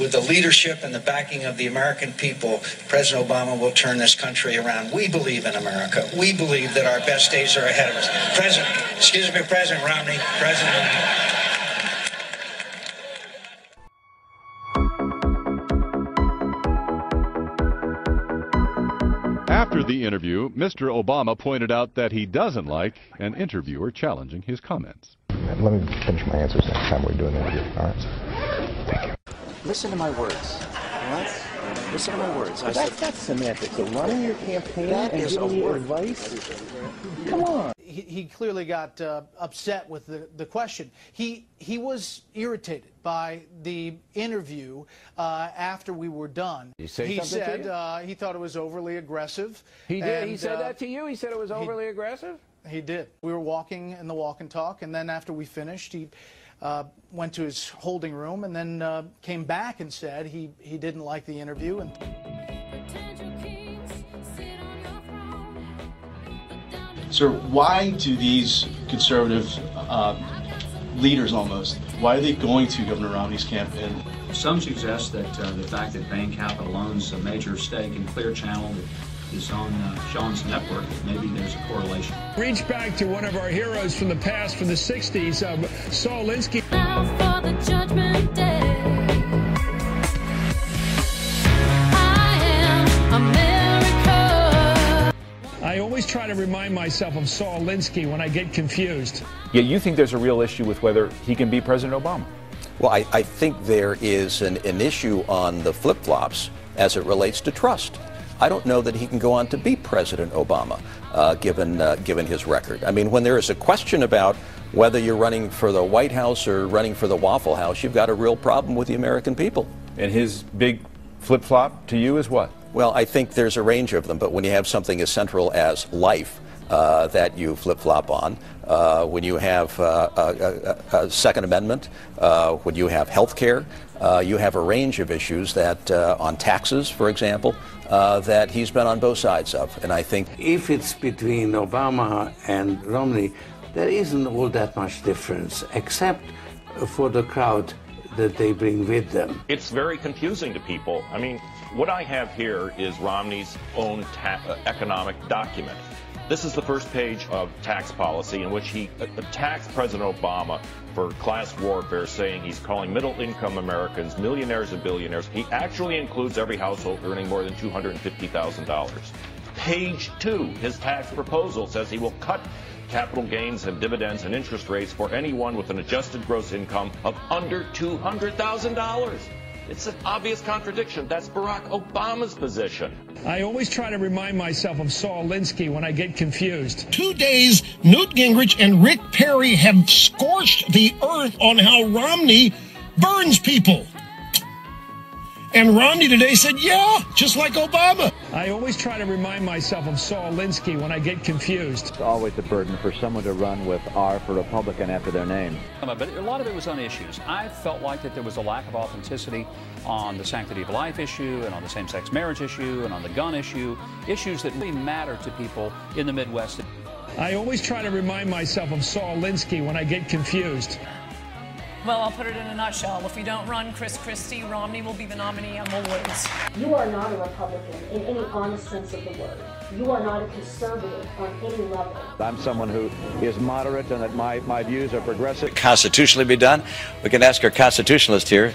with the leadership and the backing of the American people, President Obama will turn this country around. We believe in America. We believe that our best days are ahead of us. President Romney, After the interview, Mr. Obama pointed out that he doesn't like an interviewer challenging his comments. Let me finish my answers next time we're doing the interview. All right? Thank you. Listen to my words. All right? Listen to my words. That's semantics. So running your campaign and giving you advice? Come on. He clearly got upset with the question. He was irritated by the interview after we were done. He said he thought it was overly aggressive. He did. He said that to you? He said it was overly aggressive? He did. We were walking in the walk and talk, and then after we finished, he went to his holding room and then came back and said he didn't like the interview. And Sir, why do these conservative leaders almost, why are they going to Governor Romney's campaign? Some suggest that the fact that Bain Capital owns a major stake in Clear Channel is on Sean's network, maybe there's a correlation. Reach back to one of our heroes from the past, from the 60s, Saul Alinsky. Now for the judgment day. I am America. I always try to remind myself of Saul Alinsky when I get confused. Yeah, you think there's a real issue with whether he can be President Obama? Well, I think there is an issue on the flip-flops as it relates to trust. I don't know that he can go on to be President Obama, given his record. I mean, when there is a question about whether you're running for the White House or running for the Waffle House, you've got a real problem with the American people. And his big flip-flop to you is what? Well, I think there's a range of them, but when you have something as central as life that you flip-flop on, when you have a Second Amendment, when you have health care, you have a range of issues that, on taxes, for example, that he's been on both sides of. And I think if it's between Obama and Romney, there isn't all that much difference, except for the crowd that they bring with them. It's very confusing to people. I mean, what I have here is Romney's own economic document. This is the first page of tax policy in which he attacks President Obama for class warfare, saying he's calling middle-income Americans millionaires and billionaires. He actually includes every household earning more than $250,000. Page 2, his tax proposal says he will cut capital gains and dividends and interest rates for anyone with an adjusted gross income of under $200,000. It's an obvious contradiction. That's Barack Obama's position. I always try to remind myself of Saul Alinsky when I get confused. 2 days, Newt Gingrich and Rick Perry have scorched the earth on how Romney burns people. And Romney today said, yeah, just like Obama. I always try to remind myself of Saul Alinsky when I get confused. It's always a burden for someone to run with R for Republican after their name. But a lot of it was on issues. I felt like that there was a lack of authenticity on the sanctity of life issue and on the same-sex marriage issue and on the gun issue, issues that really matter to people in the Midwest. I always try to remind myself of Saul Alinsky when I get confused. Well, I'll put it in a nutshell. If we don't run Chris Christie, Romney will be the nominee and we'll lose. You are not a Republican in any honest sense of the word. You are not a conservative on any level. I'm someone who is moderate and that my views are progressive. Constitutionally be done? We can ask our constitutionalist here.